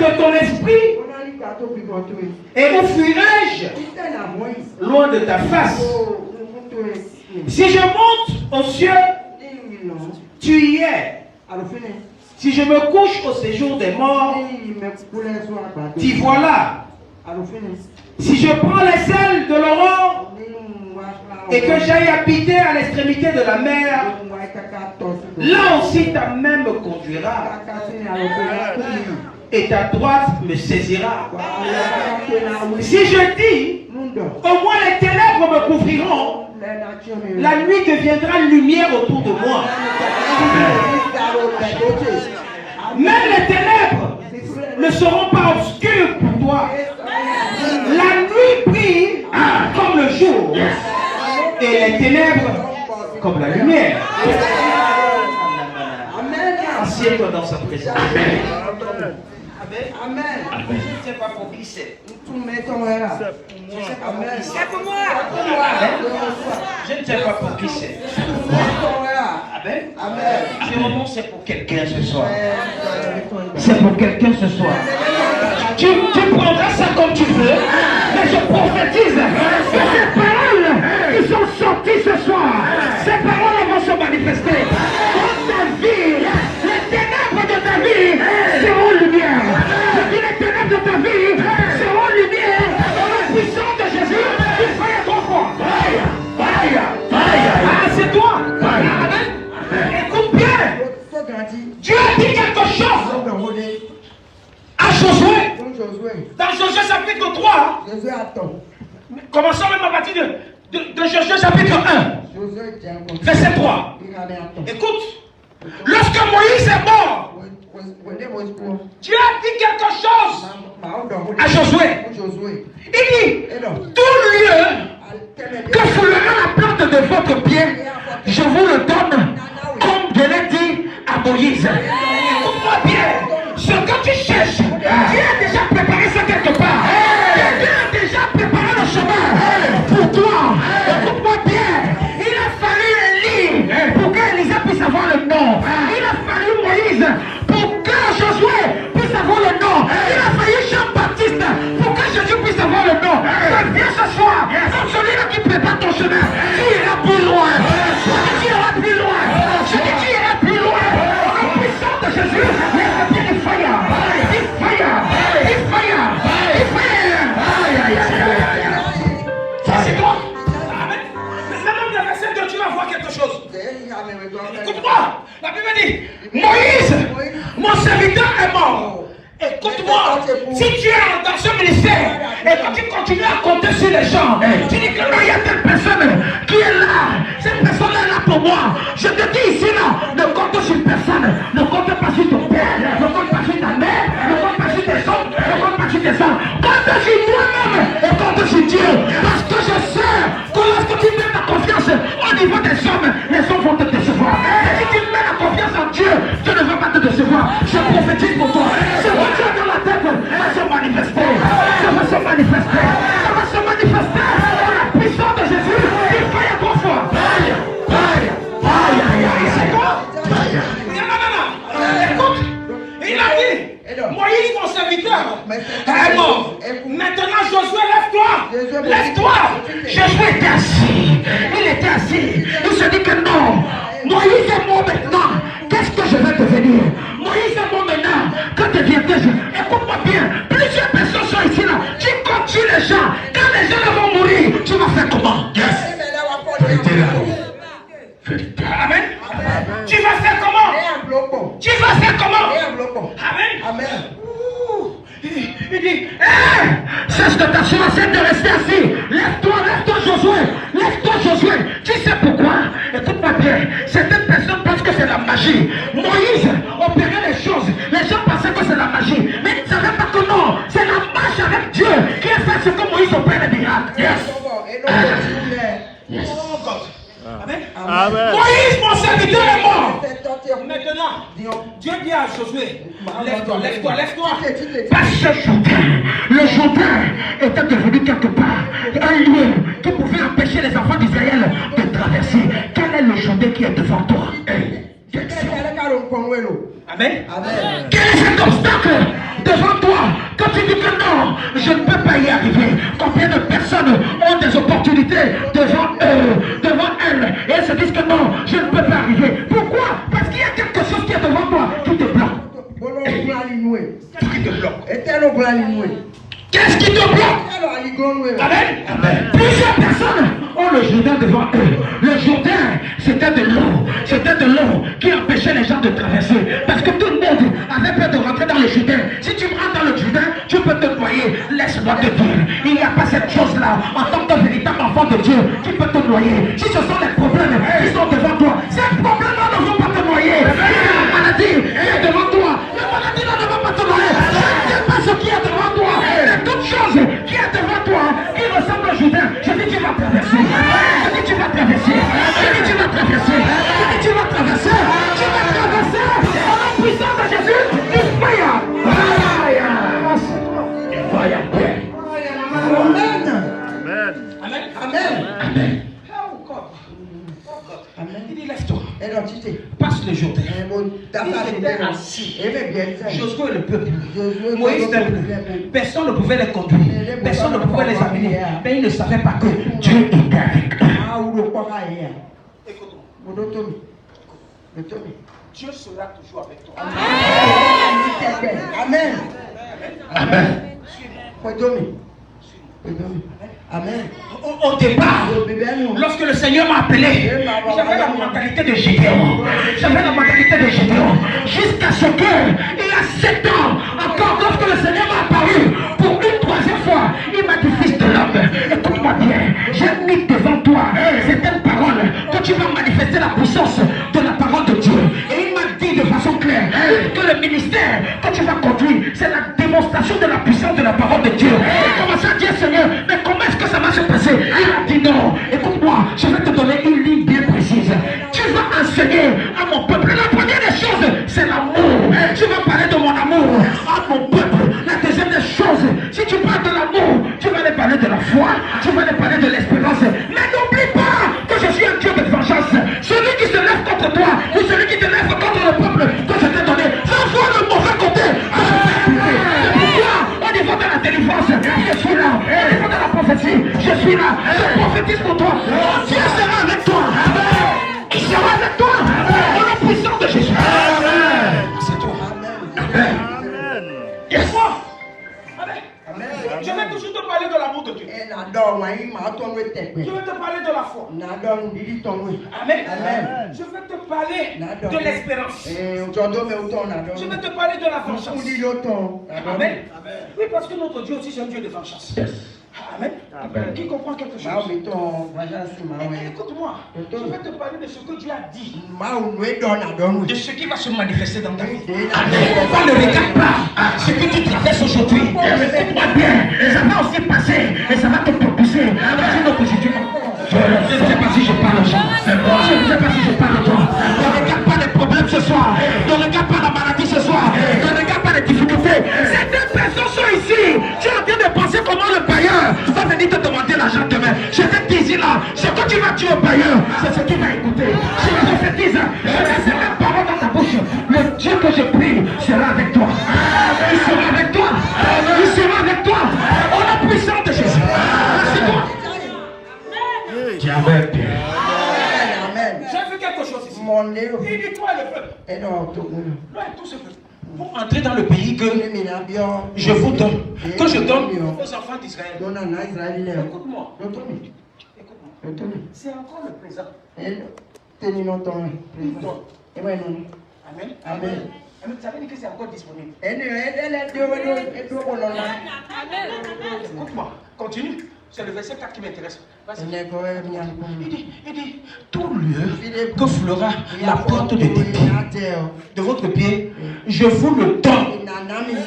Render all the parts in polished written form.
de ton esprit? Et où fuirai-je loin de ta face? Si je monte aux cieux, tu y es. Si je me couche au séjour des morts, t'y voilà. Si je prends les ailes de l'aurore et que j'aille habiter à l'extrémité de la mer, là aussi ta main me conduira et ta droite me saisira. Si je dis, au moins les ténèbres me couvriront, la nuit deviendra lumière autour de moi. Même les ténèbres ne seront pas obscures pour toi. La nuit brille comme le jour et les ténèbres comme la lumière. Assieds-toi dans sa présence. Amen. Je ne sais pas pour qui c'est. C'est pour moi. Je ne sais pas pour qui c'est. Amen. Sûrement c'est pour quelqu'un ce soir. C'est pour quelqu'un ce soir. Tu prendras ça comme tu veux, mais je prophétise que ces paroles qui sont sorties ce soir, ces paroles vont se manifester dans ta vie. Les ténèbres de ta vie seront lumière. Je dis les ténèbres de ta vie seront lumière. Dans la puissance de Jésus, il fallait trop fort. Ah, c'est toi. Amen. Écoute bien. Dieu a dit quelque chose à Josué. Dans Josué chapitre 3. Commençons même à partir de Josué chapitre 1. Verset 3. Écoute. Lorsque Moïse est mort, Dieu a dit quelque chose à Josué. Il dit, tout lieu que foulera la plante de votre pied, je vous le donne, comme je l'ai dit à Moïse. Écoute-moi bien, ce que tu cherches, Dieu a déjà préparé ça quelque part. Dieu a déjà préparé le chemin pour toi. Écoute-moi bien, il a fallu Élie pour qu'Élisée puisse avoir le nom. Il a fallu Moïse pour que Josué puisse avoir le nom. Il a fallu Jean-Baptiste pour que Jésus puisse avoir le nom. Donc viens ce soir, comme celui-là qui prépare ton chemin, tu iras plus loin. Tu iras plus loin. Je dis tu iras plus loin. En puissance de Jésus, laisse bien du fire. Ça c'est toi. Même le verset 2, tu vas voir quelque chose. Écoute-moi, la Bible dit, Moïse, mon serviteur est mort. Écoute-moi, si tu es dans ce ministère et quand tu continues à compter sur les gens, tu dis que là, il y a telle personne qui est là, cette personne est là pour moi. Je te dis ici, là, ne compte sur personne, ne compte pas sur ton père, ne compte pas sur ta mère, ne compte pas sur tes oncles, ne compte pas sur tes femmes. Compte sur toi-même et compte sur Dieu. Parce que je sais que lorsque tu mets ta confiance au niveau des hommes, les hommes vont te décevoir. Et si tu mets la confiance en Dieu, Dieu ne va pas te décevoir. Je prophétise pour toi. Ce que tu as dans la tête va se manifester. Ça va se manifester. Ça va se manifester. Dans la puissance de Jésus, il faut y être trop fort. C'est quoi? Non. Écoute, il a dit, Moïse, mon serviteur, est mort. Maintenant, Josué, lève-toi. Lève-toi. Josué était assis. Il était assis. Il se dit que non. Moïse est mort maintenant. Qu'est-ce que je vais devenir? Moïse est mort maintenant. Que deviens-je? Écoute-moi bien. Plusieurs personnes sont ici là. Tu continues les gens. Quand les gens vont mourir, tu vas faire comment? Yes. Amen. Tu vas faire comment? Tu vas faire comment? Amen. Il dit, cesse de t'assurer, cesse de rester assis. Lève-toi Josué. Tu sais pourquoi? Écoute-moi bien. Certaines personnes pensent que c'est la magie. Moïse opérait les choses. Les gens pensaient que c'est la magie. Mais ils ne savaient pas que non. C'est la marche avec Dieu qui a fait ce que Moïse opère les miracles. Yes. Amen. Moïse, mon serviteur, est mort. Maintenant, Dieu dit à Josué, lève-toi. Parce que le Jourdain était devenu quelque part un lieu qui pouvait empêcher les enfants d'Israël de traverser. Quel est le Jourdain qui est devant toi? Amen. Quel est cet obstacle devant toi, quand tu dis que non, je ne peux pas y arriver, combien de personnes ont des opportunités devant eux, devant elles, et elles se disent que non, je ne peux pas arriver. Pourquoi? Parce qu'il y a quelque chose qui est devant toi qui te bloque. Qu'est-ce qui te bloque? Qu'est-ce qui te bloque? Amen. Amen. Plusieurs personnes ont le Jourdain devant eux. Le Jourdain, c'était de l'eau. C'était de l'eau qui empêchait les gens de traverser. Parce que tout le monde avait peur de rentrer dans le Jourdain. Si tu rentres dans le Jourdain, tu peux te noyer. Laisse-moi te dire, il n'y a pas cette chose-là en tant que véritable enfant de Dieu qui peut te noyer. Si ce sont les problèmes qui sont devant toi, ces problèmes-là ne vont pas te noyer. La maladie qui est devant toi, la maladie ne va pas te noyer. Je ne sais pas ce qui est devant toi. Toute chose qui est devant toi, qui ressemble au Jourdain, je dis tu vas traverser. Je dis tu vas traverser. Je dis tu vas traverser. Je dis tu vas traverser. Tu vas traverser. Au nom puissant de Jésus, il fire. Amen. Amen. Amen. Amen. Amen. Il dit lève-toi. Passe le Jourdain. Ils étaient assis. Josué et le peuple. Moïse et le peuple. Personne ne pouvait les conduire. Personne ne pouvait les amener. Mais ils ne savaient pas que Dieu était avec eux. Écoute-moi. Dieu sera toujours avec toi. Amen. Amen. Amen. Au départ, lorsque le Seigneur m'a appelé, j'avais la mentalité de Gédéon. J'avais la mentalité de Gédéon. Jusqu'à ce que, il y a 7 ans, encore lorsque le Seigneur m'a apparu, pour une troisième fois, il m'a dit, fils de l'homme, écoute-moi bien, j'ai mis devant toi certaines paroles que tu vas manifester la puissance de la parole de Dieu. Et il m'a dit de façon claire que le ministère que tu vas conduire, c'est la démonstration de la puissance de la parole de Dieu. Il commence à dire, Seigneur, mais comment est-ce que ça va se passer? Il a dit non, écoute-moi, je vais te donner une ligne bien précise. Tu vas enseigner à mon peuple. La première des choses, c'est l'amour. Tu vas parler de mon amour à mon peuple. La deuxième des choses, si tu parles de l'amour, tu vas les parler de la foi, tu vas les parler de l'espérance. Mais n'oublie pas que je suis un Dieu de vengeance. Celui qui se lève contre toi, ou celui qui te lève contre le peuple que je t'ai donné, ça voit le mauvais côté. C'est pourquoi, au niveau de la délivrance, je suis là. Au niveau de la prophétie, je suis là. Je prophétise pour toi. Dieu sera avec toi. Il sera avec toi. Dans la puissance de Jésus. C'est toi. Amen. Yes. Amen. Je vais toujours te parler de l'amour de Dieu. Je vais te parler de la foi. Amen. Amen. Je vais te parler de l'espérance. Je vais te parler de la vengeance. Amen. Oui, parce que notre Dieu aussi, c'est un Dieu de vengeance. Amen. Amen. Qui comprend quelque chose? Écoute-moi, je vais te parler de ce que Dieu a dit, de ce qui va se manifester dans ta vie. On ne regarde pas ce que tu traverses aujourd'hui. Écoute-moi bien, ça va aussi passer et ça va te propulser. Je ne sais pas si je parle aux gens. Je ne sais pas si je parle aux gens. Ne regarde pas les problèmes ce soir. Ne regarde pas la maladie ce soir. Ne regarde pas les difficultés. Certaines personnes sont ici. Tu es en train de penser comment le païen va venir te demander l'argent demain. Je te dis là, ce que tu vas dire au païen, c'est ce qu'il va écouter. Je te prophétise, je laisse mes paroles dans ta bouche. Le Dieu que je prie sera avec toi. Il sera avec toi. Il sera avec toi. Au nom puissant de Jésus. Merci toi. Amen. J'ai vu quelque chose ici. Il dit toi le peuple. Non, tout ce peuple. Pour entrer dans le pays que je vous donne, que je donne aux enfants d'Israël. Écoute-moi. Écoute-moi. C'est encore le présent. Amen. Amen. Ça veut dire que c'est encore disponible. Écoute-moi. Continue. C'est le verset 4 qui m'intéresse. Il dit, tout lieu que fleura la porte de tes pieds, de votre pied, je vous le donne. Amen.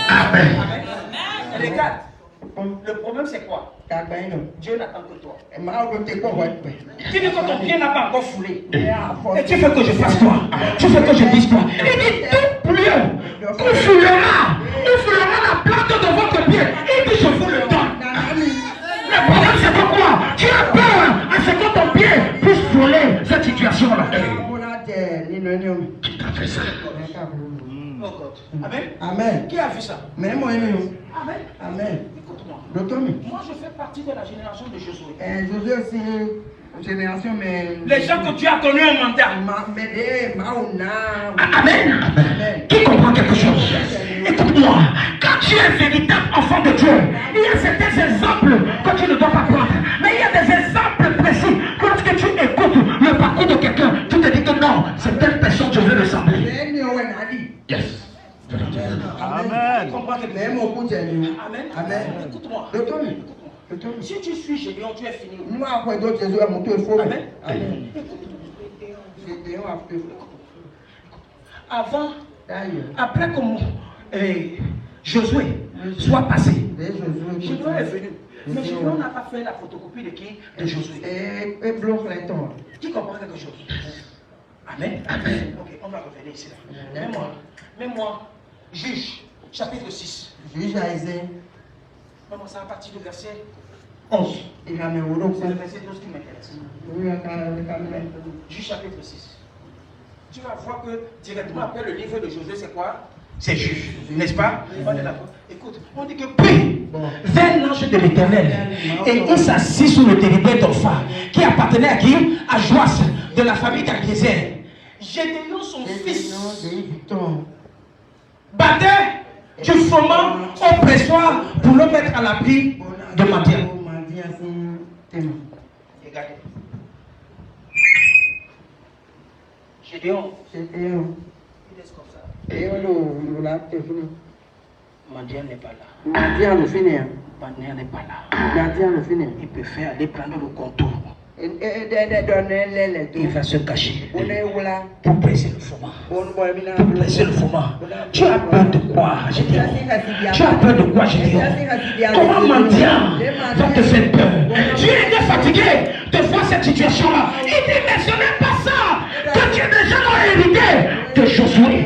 Amen. Regarde, le problème c'est quoi? Dieu n'attend que toi. Tu dis que ton pied n'a pas encore foulé. Et tu veux que je fasse quoi? Tu veux que je dise quoi? Il dit, tout lieu que fleura la plante de votre pied, il dit, je vous le donne. Le problème c'est pourquoi tu as peur à ce que ton pied puisse frôler cette situation-là. Qui t'a fait ça? Oh God. Amen. Amen. Qui a vu ça? Mais moi, Amen. Amen. Écoute-moi. Moi, je fais partie de la génération de Josué. Josué aussi, génération, mais. Les gens que Dieu a connus un mandat. Amen. Qui comprend quelque chose? Écoute-moi. Quand tu es un véritable enfant de Dieu, il y a certains exemples que tu ne dois pas prendre. Mais il y a des exemples précis. Lorsque tu écoutes le parcours de quelqu'un, tu te dis que non, c'est telle personne que je veux ressembler. Yes. Amen. Amen. Écoute-moi. Si tu suis Gédéon, tu es fini. Amen. Avant, après que Josué soit passé, Gédéon est venu. Mais Gédéon n'a pas fait la photocopie de qui? De Josué. Qui comprend quelque chose? Amen. Ok, on va revenir ici. Mets-moi, Juge, chapitre 6. Juge Aïsé. Mets-moi ça à partir du verset 11. C'est le verset 12 qui m'intéresse. Juge chapitre 6. Tu vas voir que directement après le livre de Josué, c'est quoi? C'est Juge, n'est-ce pas? On est d'accord. Écoute, on dit que puis vint l'ange de l'Éternel et il s'assit sur le territoire d'Opha, qui appartenait à qui? À Joas, de la famille d'Abiézer. Gédéon, son fils, battait du foment au pressoir pour le mettre à l'abri de Madian. Regardez. Gédéon, il laisse comme ça. Madian n'est pas là. Madian n'est pas là. Il peut faire aller prendre le contour. Il va se cacher pour presser le foment. Tu as peur de quoi, Gédéon? Tu as peur de quoi, Gédéon? Comment Madian va te faire peur? Tu étais fatigué de voir cette situation-là. Il dit, mais ce n'est pas ça que Dieu déjà a hérité de Josué.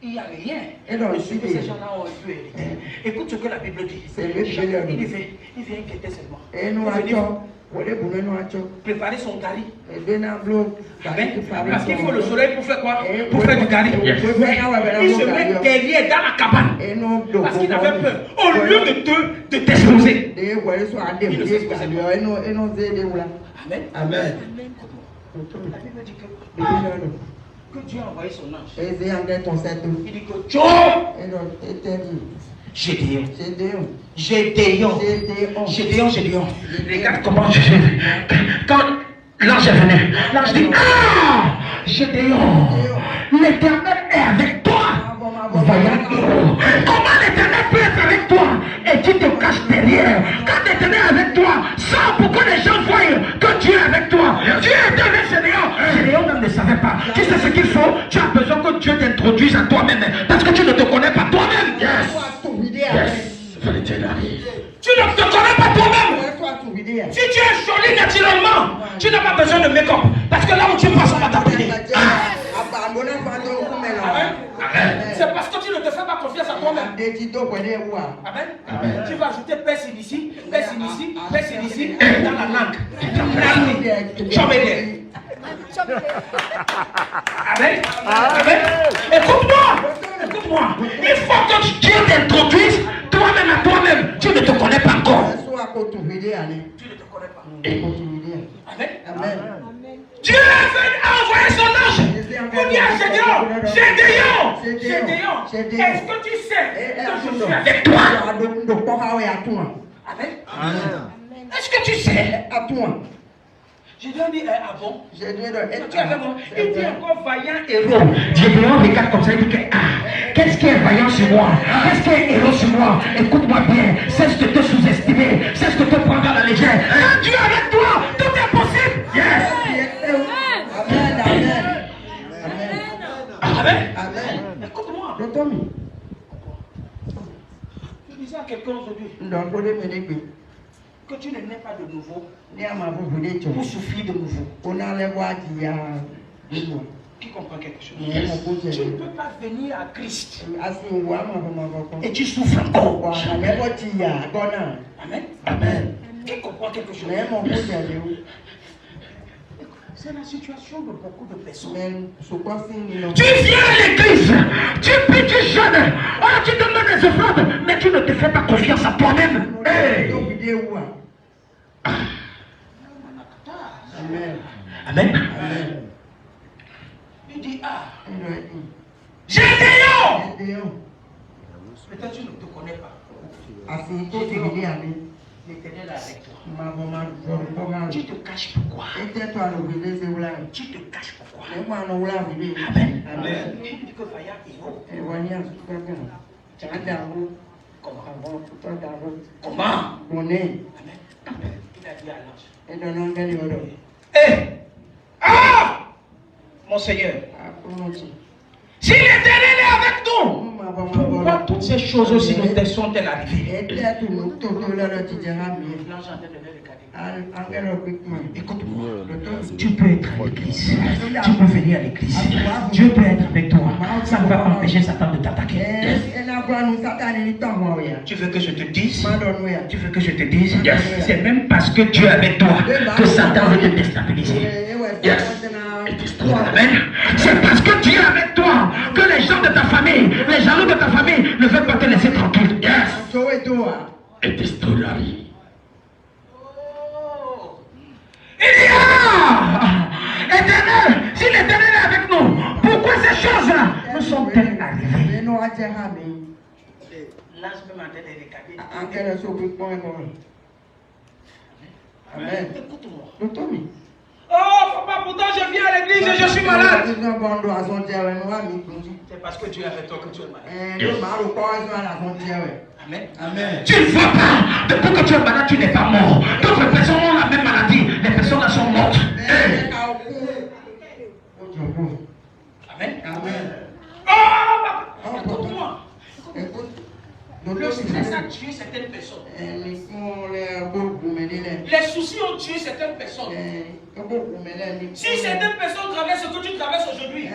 Il n'y a rien de ce que ces gens-là ont pu hériter. Écoute ce que la Bible dit. Il vient inquiéter seulement. Préparer son gari. Parce qu'il faut le soleil pour faire quoi? Pour faire du gari. Il se met derrière dans la cabane. Parce qu'il avait peur. Au lieu de t'exposer. Il ne s'exposait pas. Amen. La Bible dit que Dieu a envoyé son ange. Il dit que Gédéon. Regarde comment je fais. Quand l'ange est venu, l'ange dit, ah, Gédéon, l'Éternel est avec toi. Voyant héros. Comment l'Éternel peut être avec toi et tu te caches derrière? Quand l'Éternel est avec toi, sans pour que les gens voient que Dieu est avec toi. Dieu est avec Gédéon. Gédéon même ne savait pas. Tu sais ce qu'il faut? Tu as besoin que Dieu t'introduise à toi-même. Parce que tu ne te connais pas toi-même. Yes. Tu ne te connais pas toi-même. Si tu es joli naturellement, tu n'as pas besoin de make-up. Parce que là où tu passes, on va t'appeler. C'est parce que tu ne te fais pas confiance à toi-même. Amen. Tu vas ajouter personne ici, personne ici, personne ici, dans la langue. Amen. Écoute-moi. Il faut que Dieu t'introduise toi-même à toi-même. Tu ne te connais pas encore. Tu ne te connais pas. Amen. Dieu a envoyé son ange pour dire à Gédéon, est-ce que tu sais que je suis avec toi? Amen. Est-ce que tu sais? Gédéon dit, ah bon? Tu es avec moi? Il dit encore vaillant héros. Gédéon regarde comme ça, il dit que, qu'est-ce qui est vaillant sur moi? Qu'est-ce qui est héros sur moi? Écoute-moi bien, cesse de te sous-estimer, cesse de te prendre à la légère. Quand Dieu est avec toi, tout est possible. Yes. Amen. Écoute-moi. Je disais à quelqu'un aujourd'hui que tu ne nais pas de nouveau pour souffrir de nouveau. Qui comprend quelque chose? Tu ne peux pas venir à Christ et tu souffres encore. Amen. Qui comprend quelque chose? C'est la situation de beaucoup de personnes. Men, Tu viens à l'église, tu pries, tu jeûnes, tu demandes des offrandes, mais tu ne te fais pas confiance à toi-même. Hey. Amen. Amen. Amen. Il dit, Gédéon. Peut-être tu ne te connais pas. L'Éternel est avec toi. Tu te caches pourquoi? Tu te caches pourquoi? Amen. Amen. Il dit que Faya Comment? Amen. Il a dit à l'ange. Mon Seigneur, si l'Éternel est avec nous, pourquoi toutes ces choses aussi nous sont-elles arrivées? Écoute-moi, tu peux être à l'église, tu peux venir à l'église, Dieu peut être avec toi, ça ne va pas empêcher Satan de t'attaquer. Tu veux que je te dise? Tu veux que je te dise? C'est même parce que Dieu est avec toi que Satan veut te déstabiliser. Amen. C'est parce que Dieu est avec toi que les gens de ta famille, les jaloux de ta famille ne veulent pas te laisser tranquille. Yes. Et tes stories. Il y a Éternel, si l'Éternel est avec nous, pourquoi ces choses-là nous sont-elles arrivées? Amen. Écoute-moi. Oh papa, pourtant je viens à l'église et je suis malade. C'est parce que Dieu est avec toi que tu es malade. Amen. Amen. Tu ne vois pas, depuis que tu es malade, tu n'es pas mort. D'autres personnes ont la même maladie, les personnes là sont mortes. Hey. Amen. Amen. Oh, écoute-moi. Le stress a tué certaines personnes. Les soucis ont tué certaines personnes. Si certaines personnes traversent ce que tu traverses aujourd'hui, il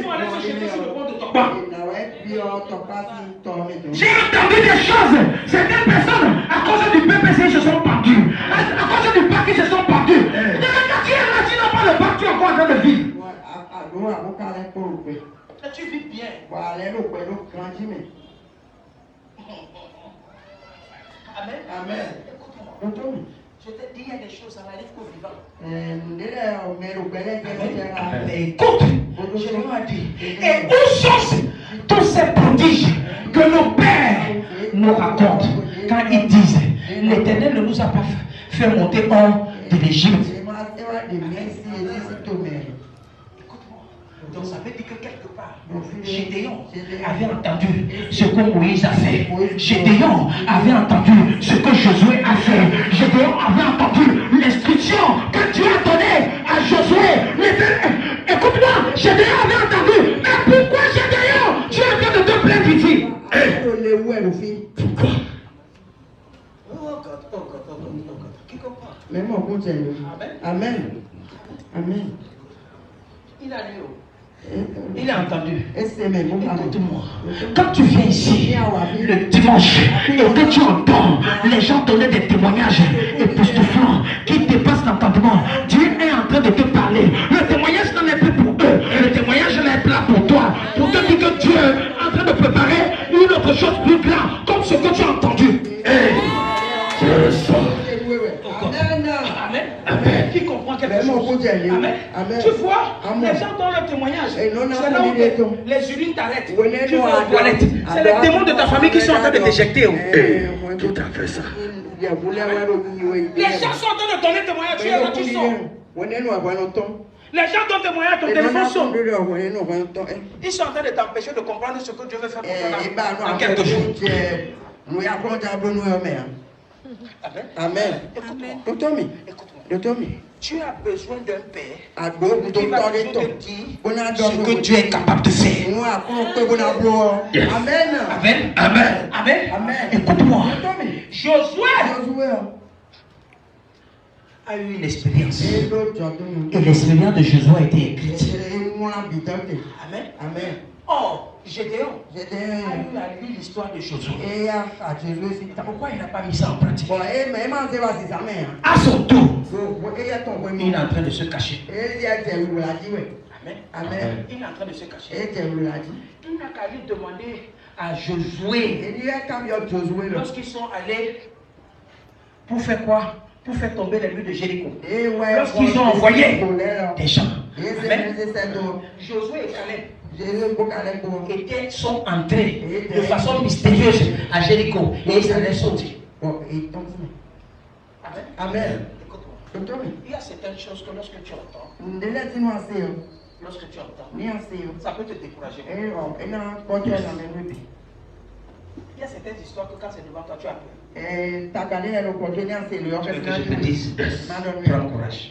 faut aller se jeter sur le pont de ton pas. J'ai entendu des choses. Certaines personnes, à cause du PPC, se sont battues. À cause du parc, ils se sont battues. Dans le quartier, là, tu n'as pas le parc, tu es encore en train de vivre. Tu vis bien. Amen. Amen. Écoute-moi. Je t'ai dit, il y a des choses, ça n'arrive qu'aux vivants. Écoute, je lui ai dit. Et où sont tous ces prodiges que nos pères nous racontent quand ils disent l'Éternel ne nous a pas fait monter hors de l'Égypte? Donc ça veut dire que quelque part, Gédéon avait entendu ce que Moïse a fait. Gédéon avait entendu ce que Josué a fait. Gédéon avait entendu l'instruction que Dieu a donnée à Josué. Écoute-moi, Gédéon avait entendu. Mais pourquoi Gédéon, tu es en train de te plaindre ici? Pourquoi? Oh God. Qui comprend? Amen. Amen. Il a lu. Il a entendu. Écoute-moi. Quand tu viens ici le dimanche et que tu entends les gens donner des témoignages époustouflants qui dépassent l'entendement, Dieu est en train de te parler. Le témoignage n'en est plus pour eux. Le témoignage est là pour toi. Pour te dire que Dieu est en train de préparer une autre chose plus grande, comme ce que tu as entendu. Je le sens. Amen. Amen. Qui comprend quelque chose? Amen. Tu vois, les gens donnent le témoignage. C'est là où les urines t'arrêtent. Tu vas aux toilettes. C'est les démons de ta famille qui sont en train de t'éjecter. Tout à fait ça. Les gens sont en train de donner témoignage. Tu es là, tu sors. Les gens donnent témoignage, ton téléphone sonne. Ils sont en train de t'empêcher de comprendre ce que Dieu veut faire pour toi en quelques jours. Amen. Écoute-moi. Tu as besoin d'un père qui va toujours te dire ce que Dieu est capable de faire. Yes. Amen. Écoute-moi. Josué a eu une expérience. Et l'expérience de Josué a été écrite. Amen. Or, Gédéon a lu l'histoire de Josué. Pourquoi il n'a pas mis ça en pratique? À son tour, il est en train de se cacher. Amen. Amen. Il est en train de se cacher. Il n'a qu'à lui demander à Josué, lorsqu'ils sont allés pour faire quoi? Pour faire tomber les murs de Jéricho. Lorsqu'ils ont envoyé des gens. Amen. Josué et Caleb sont entrés de façon mystérieuse à Jéricho et ils allaient sortir. Amen. Amen. Écoute-moi. Il y a certaines choses que lorsque tu entends, ça peut te décourager. Il y a certaines histoires que quand c'est devant toi, tu as peur. Que je te dise, prends courage.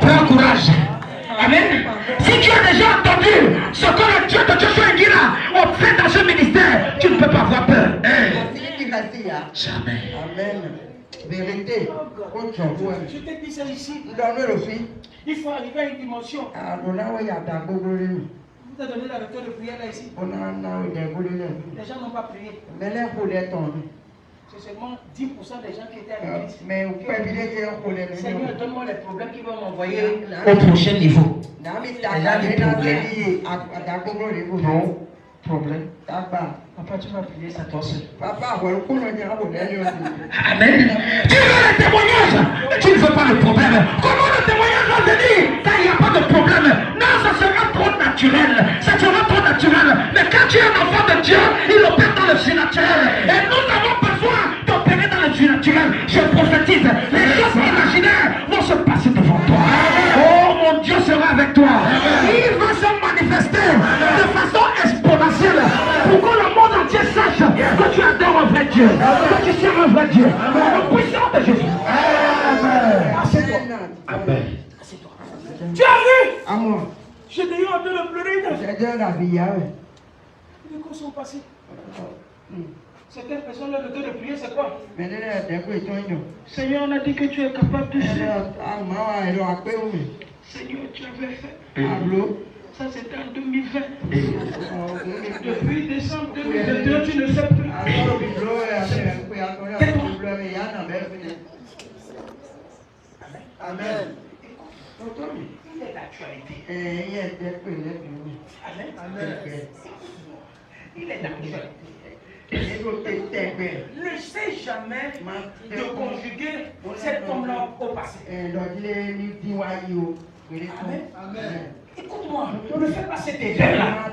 Prends courage. Amen. Si tu as déjà entendu ce que le Dieu de Josué dit là, on fait dans ce ministère, tu ne peux pas avoir peur. Jamais. Amen. Vérité. Je t'ai dit ça ici. Il faut arriver à une dimension. Vous avez donné la retour de prière là ici. Les gens n'ont pas prié. C'est seulement 10% des gens qui étaient à l'église. Seigneur, donne-moi les problèmes qui vont m'envoyer au prochain niveau. Non, problème. Papa, tu vas prier ça toi seul. Amen. Tu veux le témoignage, tu ne veux pas le problème. Comment le témoignage va venir quand il n'y a pas de problème? Non, ça sera trop naturel. Ça sera trop naturel. Mais quand tu es un enfant de Dieu, il opère dans le surnaturel. Et nous avons besoin d'opérer dans le surnaturel. Je prophétise, les choses imaginaires vont se passer devant toi. Oh, mon Dieu sera avec toi. Il va se manifester de façon exponentielle pour que le monde entier sache que tu adores un vrai Dieu, que tu sers un vrai Dieu. Le puissant de Jésus. Assieds-toi. Amen. Assieds-toi. Tu as vu? J'étais en train de pleurer. Les cours sont passés. Certaines personnes, leur retour de prière, c'est quoi? Seigneur, on a dit que tu es capable de faire. Seigneur, tu avais fait. Ça, c'était en 2020. Depuis décembre 2022, tu ne sais plus. Amen. Il est d'actualité. Amen. Il est d'actualité. Ne sais jamais de conjuguer cet homme-là au passé. Amen. Écoute-moi, ne fais pas cet événement-là.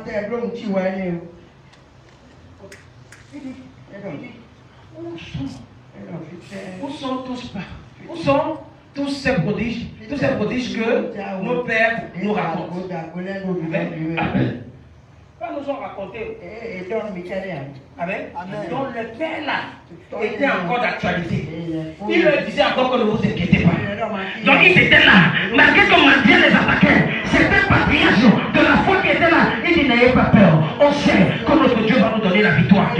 Où sont tous ces prodiges que nos pères nous racontent? Amen. Quand nous ont raconté, Amen. Donc le père là était encore d'actualité. Il leur disait encore que ne vous inquiétez pas. Donc ils étaient là, malgré que Mandiel les attaquait. C'était patriarche de la foi qui était là. Il dit n'ayez pas peur. On sait que notre Dieu va nous donner la victoire.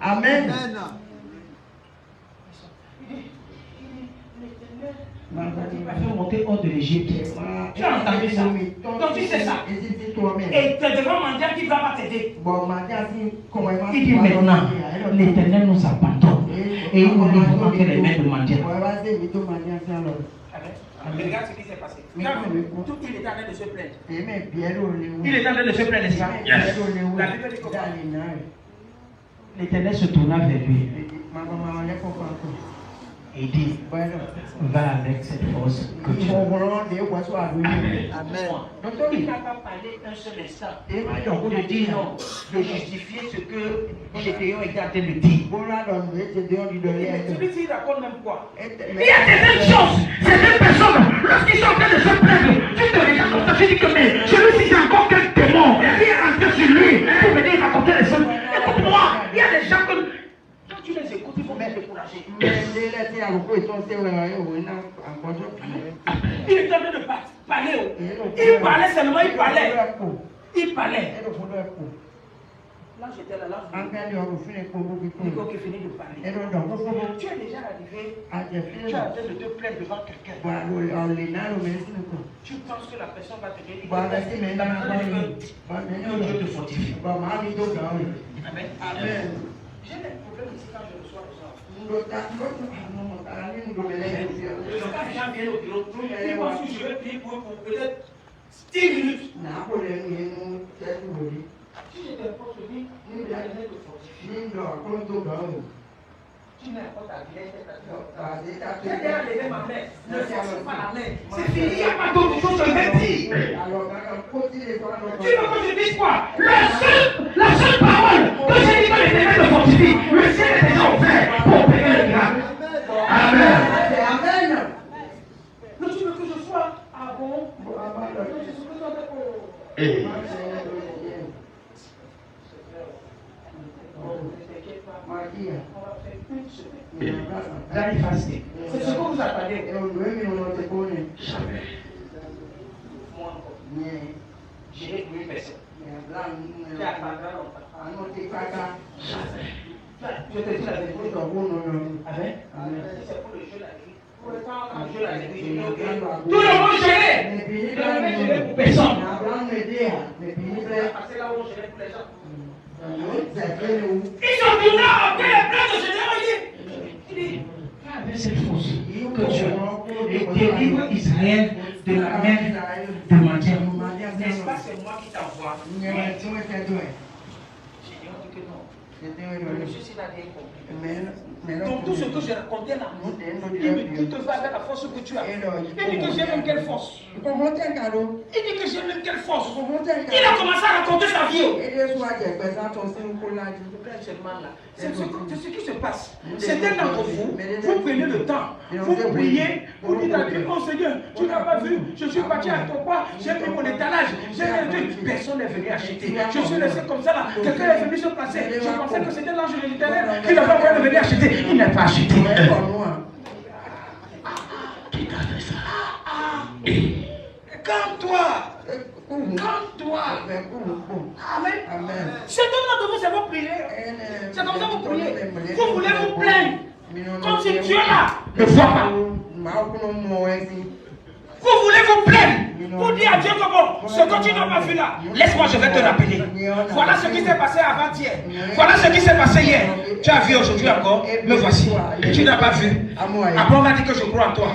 Amen. Il va faire monter hors de l'Égypte. Tu as entendu ça? Donc tu sais ça. Et tu devant Mandiel qui ne va pas t'aider. Il dit maintenant, l'Éternel nous abandonne. Et il nous livre entre les mains de Mandiel. Regarde ce qui s'est passé. Tout il était en train de se plaindre. Il était en train de se plaindre, n'est-ce pas? La Bible dit comment? L'Éternel se tourna vers lui. Et dit, va avec cette force que tu as. Amen. Donc il n'a pas parlé un seul instant pour te dire non, de justifier ce que Gédéon était en train de dire. Celui-ci raconte même quoi? Il y a certaines choses, certaines personnes, lorsqu'ils sont en train de se plaindre, tu te regardes comme ça, tu dis que mais celui-ci c'est encore quel démon qui est rentré sur lui pour venir raconter les choses. Écoute-moi, il y a des gens que tu les écoutes, il faut bien décourager. Il est en train de parler. Il parlait seulement, il parlait. Là, j'étais là, là. En cas de refus, Nico qui finit de parler. Tu es déjà arrivé. Tu es en train de te plaindre devant quelqu'un. Tu penses que la personne va te dire Dieu te fortifie. Amen. Amen. J'ai des problèmes ici quand je reçois les gens. Le gens viennent au bureau. Ils pensent que je vais prier pour peut-être 10 minutes. Si j'ai des forces de vie, nous allons te fortifier. Tu n'as pas ta vie, j'ai déjà levé ma main. Ne force pas la main. C'est fini, il n'y a pas d'autre chose que je vais dire. Tu veux que je dise quoi? La seule parole que j'ai dit que les ténèbres te fortifient, le ciel est déjà ouvert pour opérer le miracle. Amen. Amen. Mais tu veux que je sois à bon? D'aller faster. C'est ce que vous attendez. Jamais. Moi encore. J'irai pour une personne. Qui attendra longtemps. Jamais. Je te dis la vérité. C'est pour le jeu la vie. Pour le temps, le jeu la vie. Tout le monde gelé. Je ne vais geler pour personne. Parce que là où on gelait pour les gens. Ils sont tournés après les plans de Général. Il dit, avec cette force que Dieu délivre Israël de la main de Madian. N'est-ce pas, c'est moi qui t'envoie? J'ai dit que non. Le monsieur s'il a des compris. Donc tout ce que j'ai raconté là, il me dit te faire avec la force que tu as. Il dit que j'ai même quelle force. Il dit que j'ai même quelle force. Il a commencé à raconter sa vie. C'est ce qui se passe. Certains d'entre vous, vous prenez le temps, vous priez, vous dites à Dieu, oh Seigneur, tu n'as pas vu, je suis parti à ton pas, j'ai pris mon étalage, j'ai rien dit, personne n'est venu acheter. Je suis laissé comme ça là, quelqu'un est venu se placer. Je pensais que c'était l'ange de l'Éternel qui n'avait pas venir acheter. Il n'a pas acheté. Qui t'a fait ça? Calme-toi. Calme-toi. Amen. C'est comme ça que vous savez prier. C'est comme ça que vous priez. Vous voulez vous plaindre. Comme si Dieu là ne voit pas. Vous voulez vous plaindre. Vous dites à Dieu que bon, ce que tu n'as pas vu là, laisse-moi, je vais te rappeler. Voilà ce qui s'est passé avant-hier. Voilà ce qui s'est passé hier. Tu as vu aujourd'hui encore, me voici. Et tu n'as pas vu. Après on m'a dit que je crois en toi.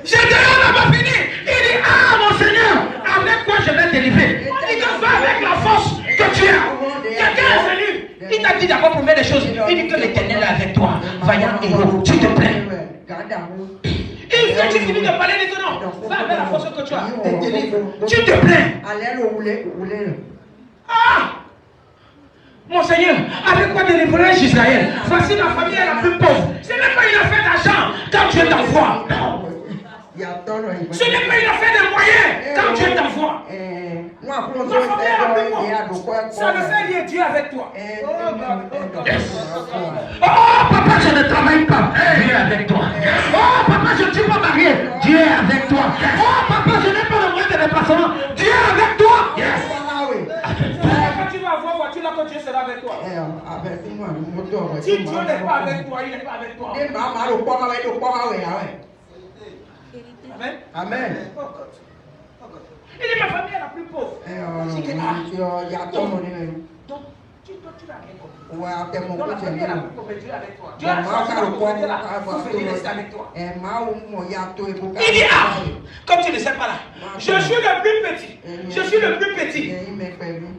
Gédéon n'a pas fini. Il dit, ah mon Seigneur, avec quoi je vais te délivrer? On dit que va avec la force que tu as. Quelqu'un est venu. Il t'a dit d'abord pour mettre des choses. Il dit que l'Éternel est avec toi. Vaillant héros, tu te plains. Il fait tu finis de parler, il dit que non. Va avec la force que tu as. Tu te plains. Ah! Mon Seigneur, avec quoi délivrer Israël? Voici la famille la plus pauvre. Ce n'est pas une affaire d'argent quand Dieu t'envoie. Ce n'est pas une affaire de moyens quand Dieu t'envoie. Ma famille est la plus pauvre. Ça ne fait rien, Dieu avec toi. Oh papa, je ne travaille pas. Dieu est avec toi. Oh papa, je ne suis pas marié. Dieu est avec toi. Oh papa, je n'ai pas de moyen de déplacement. Dieu est avec toi. Quand tu vas avoir voiture là, quand Dieu sera avec toi. Si Dieu n'est pas avec toi, il n'est pas avec toi. Amen. Amen. Il est ma famille la plus pauvre. Donc, tu l'as rien compris. Donc la famille la plus pauvre, Dieu est avec toi. Dieu a choisi de pour venir rester avec toi. Il dit, ah, comme tu ne sais pas là, je suis le plus petit. Je suis le plus petit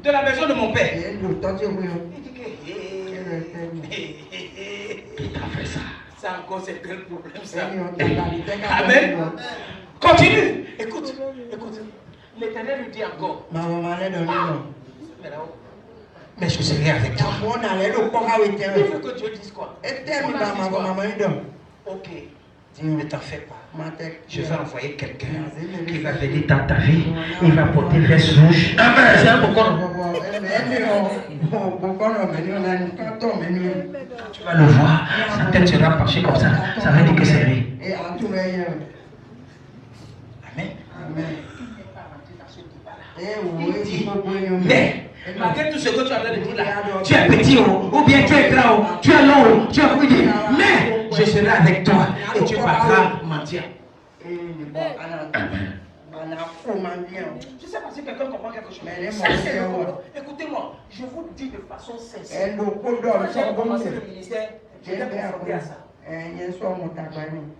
de la maison de mon père. Il dit que, qui t'a fait ça? Ça encore, c'est quel problème ça? Amen. Continue. Écoute. L'Éternel lui dit encore. Mais je serai avec toi. Il veut que Dieu dise quoi? Ok. Ne t'en fais pas. Je vais envoyer quelqu'un qui va venir dans ta vie. Il va porter veste rouge. Amen. C'est un bocon. Tu vas le voir. Sa tête sera penchée comme ça. Ça veut dire que c'est lui. Il n'est pas rentré dans ce débat-là. Il dit, mais malgré tout ce que tu es en train de dire là, tu es petit ou bien tu es grand, tu es long, tu es petit, mais je serai avec toi et tu battras mentir. Je sais pas si quelqu'un comprend quelque chose. Écoutez-moi, je vous dis de façon sincère. Quand j'ai commencé le ministère, j'étais confronté à ça.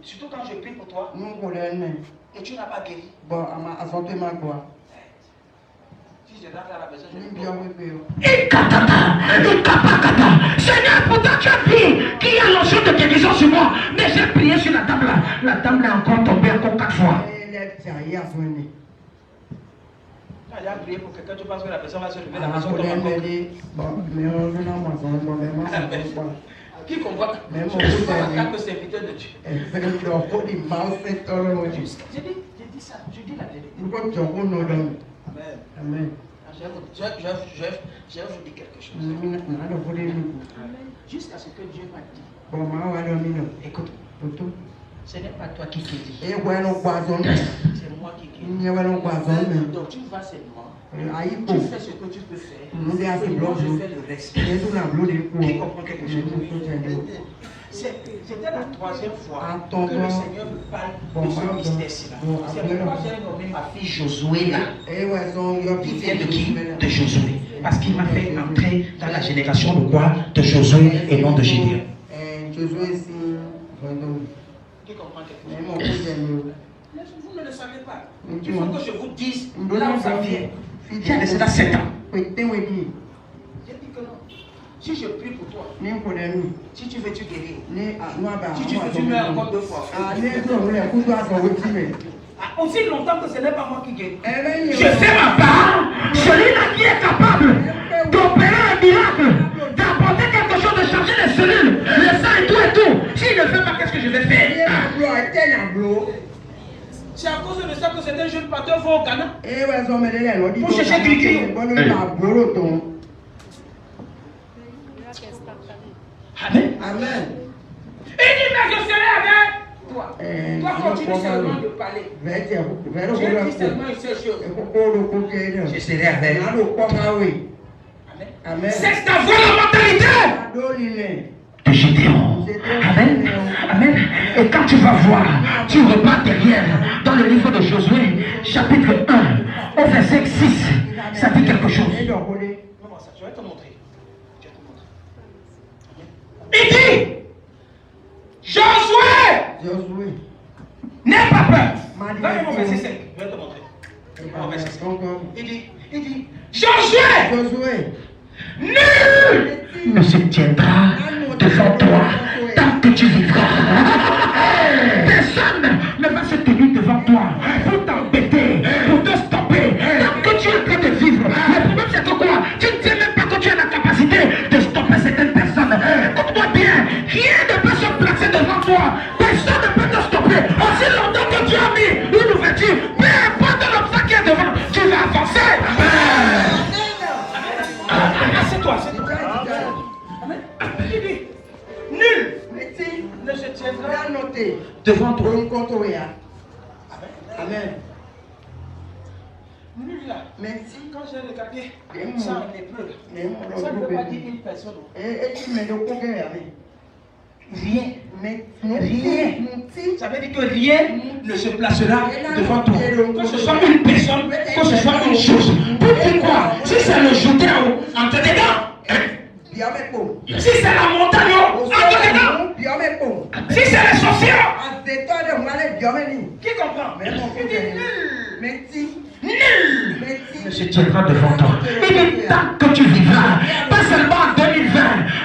Surtout quand je prie pour toi et tu n'as pas guéri. Si je rentre à la maison, je Seigneur, pourtant tu as dit qu'il y a l'onction de guérison sur moi. Mais j'ai prié sur la table là. La table est encore tombée encore 4 fois. Quand j'ai prié pour quelqu'un, tu penses que la personne va se lever, la personne tombe. Qui comprend? Je suis pas en tant que serviteur de Dieu. J'ai dit ça, je dis la vérité. Amen. Je vais vous dire quelque chose. Jusqu'à ce que Dieu m'a dit. Écoute, ce n'est pas toi qui guéris. C'est moi qui guéris. Donc tu vas seulement. Tu fais ce que tu peux faire. Et moi je fais le reste. Qui comprend quelque chose? C'était la 3e fois que le Seigneur me parle de ce mystère-ci. C'est pourquoi j'ai nommé ma fille Josué là. Qui vient de qui? De Josué. Parce qu'il m'a fait entrer dans la génération de quoi? De Josué et non de Gédéon. Qui comprend quelque chose? Vous ne le savez pas. Il faut que je vous dise là où ça vient. J'ai laissé là 7 ans. J'ai dit que non. Si je prie pour toi, si tu veux, tu guéris. Si tu veux, tu meurs encore 2 fois. Aussi longtemps que ce n'est pas moi qui guéris. Je fais ma part. Celui-là qui est capable d'opérer un miracle, d'apporter quelque chose, de changer les cellules, le sang et tout. S'il ne fait pas, qu'est-ce que je vais faire? C'est à cause de ça que certains jeunes pasteurs vont au Ghana pour chercher Grigri. Amen. Il dit, mais je serai avec toi. Toi, continue seulement de parler. J'ai dit seulement une seule chose. Je serai avec. Amen. C'est d'avoir la mentalité de Gédéon. Amen. Amen. Et quand tu vas voir, tu repars derrière dans le livre de Josué, chapitre 1, au verset 6. Ça dit quelque chose. Je vais te montrer. Il dit, Josué, n'aie pas peur. Donne-moi mon verset 5. Je vais te montrer. Mon verset 5. Il dit, Josué, nul ne se tiendra devant toi tant que tu vivras. Personne ne va se tenir devant toi pour t'embêter, pour te stopper. Tant que tu es en train de vivre, le problème c'est que quoi? Tu ne sais même pas que tu as la capacité de stopper certaines personnes. Écoute-moi bien, rien ne peut se placer devant toi. Personne ne peut te stopper. Aussi longtemps que tu as mis une ouverture, peu importe l'obstacle qui est devant, tu vas avancer. Assieds-toi. Amen. Il dit, nul ne se tiendra devant toi. Amen. Nul là. Quand j'ai regardé ça en hébreu, ça ne veut pas dire une personne. Rien. Rien. Ça veut dire que rien ne se placera devant toi. Que ce soit une personne, que ce soit une chose. Pourquoi? Si c'est le Judéo, entre dedans. Si c'est la montagne, entre dedans. Si c'est les sorciers. Qui comprend? Nul ne se tiendra devant toi. Il est temps que tu vivras, pas seulement en 2020,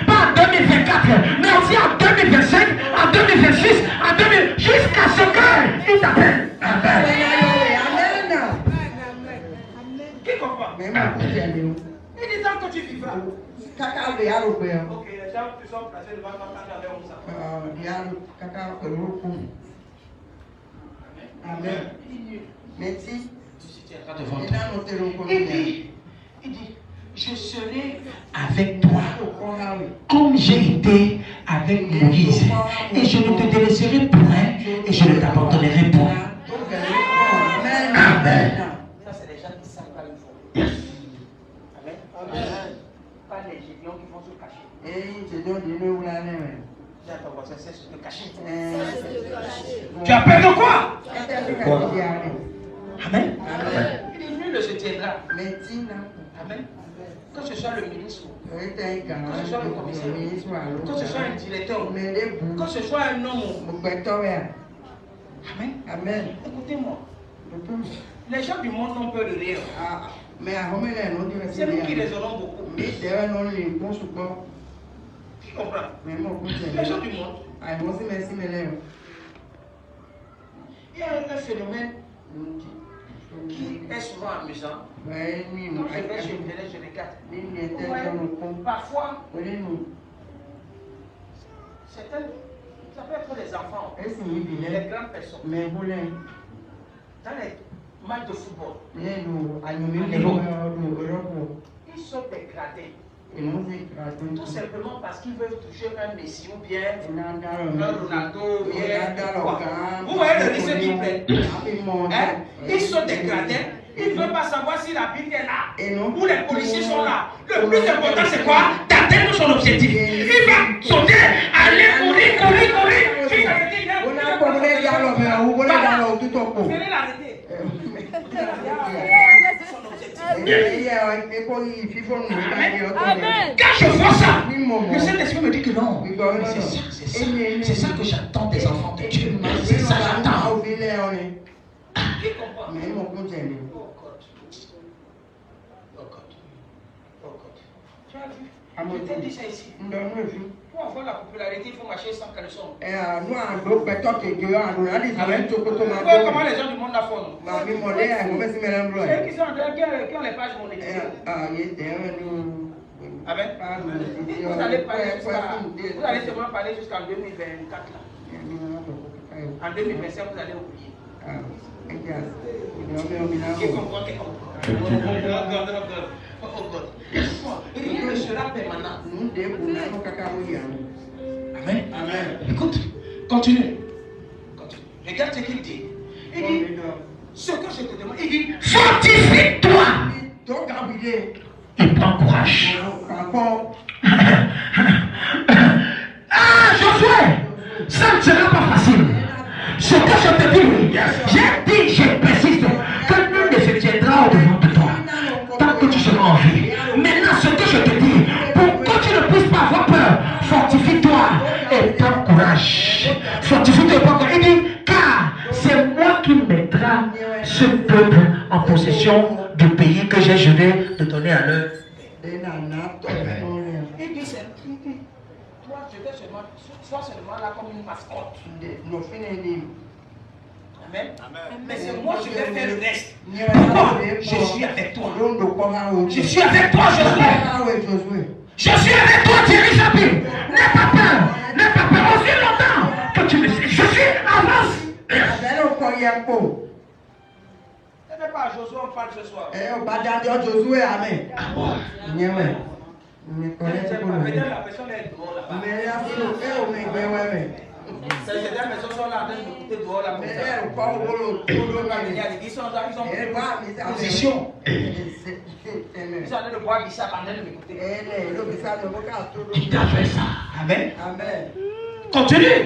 pas en 2024, mais aussi en 2025, en 2026, en 2000, jusqu'à ce qu'il t'appelle. Amen. Qui comprend? Il est temps que tu vivras. Ok, les gens qui sont placés devant toi quand avec ça. Amen. Merci. Il dit, je serai avec toi comme j'ai été avec Moïse, et je ne te délaisserai point et je ne t'abandonnerai point. une fois. Amen. Pas les géniaux qui vont se cacher. Dis à ton voisin, c'est se cacher. Tu as peur de quoi? Amen. Il est nul se tiendra. Amen. Que ce soit le ministre, que ce soit le commissaire, que ce soit un directeur, que ce soit un homme. Amen. Amen. Écoutez-moi. Les gens du monde n'ont peur de rien. C'est nous qui les aurons beaucoup. Tu comprends? Les gens du monde. Il y a un phénomène qui est souvent amusant. Quand je vais chez une je regarde. Parfois, certaines, ça peut être les enfants, les grandes personnes. Dans les matchs de football, ils sont dégradés. Tout simplement parce qu'ils veulent toucher un Messi ou bien un Ronaldo ou bien quoi. Vous voyez le risque qu'ils prennent. Ils sont dégradés. Ils ne veulent pas savoir si la Bible est là ou les policiers sont là. Le plus important c'est quoi? D'atteindre son objectif. Il va sauter, aller courir. Si ça se dit, il va l'arrêter. Quand je vois ça, le Saint-Esprit me dit que non. C'est ça que j'attends des enfants de Dieu. C'est ça que j'attends. Qui comprend? Oh God. Tu as vu? Je t'ai dit ça ici. Pour avoir la popularité, il faut marcher sans caleçon. Comment les gens du monde la font? C'est eux qui ont les pages monétaires. Amen. Vous allez seulement parler jusqu'en 2024. En 2025, vous allez oublier. Qui comprend? Oh God. Rien ne sera permanent. Amen. Amen. Écoute, continue. Regarde ce qu'il dit. Il dit, ce que je te demande, il dit, fortifie-toi. Et prends courage. Ah, Josué, ça ne sera pas facile. Ce que je te dis, j'ai dit, je persiste, que nul ne se tiendra au-devant de toi. Tant que tu seras en vie. Maintenant, ce que je te dis, pour que tu ne puisses pas avoir peur, fortifie-toi et prends courage. Fortifie-toi et prends courage. Il dit, car c'est moi qui mettrai ce peuple en possession du pays que j'ai juré de donner à leur. Il dit, toi, je vais sois seulement là comme une mascotte. Amen. Mais c'est moi qui vais faire le reste. Pourquoi? Je suis avec toi. Je suis avec toi, Josué. Je suis avec toi, Thierry Chapi. N'aie pas peur. N'aie pas peur. Aussi longtemps que tu me sais. Je suis avance. Ce n'est pas à Josué on parle ce soir. Peut-être la personne est dehors là-bas. Ces personnes sont là en train d'écouter dehors la personne. Ils sont en position. Ils sont en train de boire Bissap en train de m'écouter. Il t'a fait ça. Amen. Continue.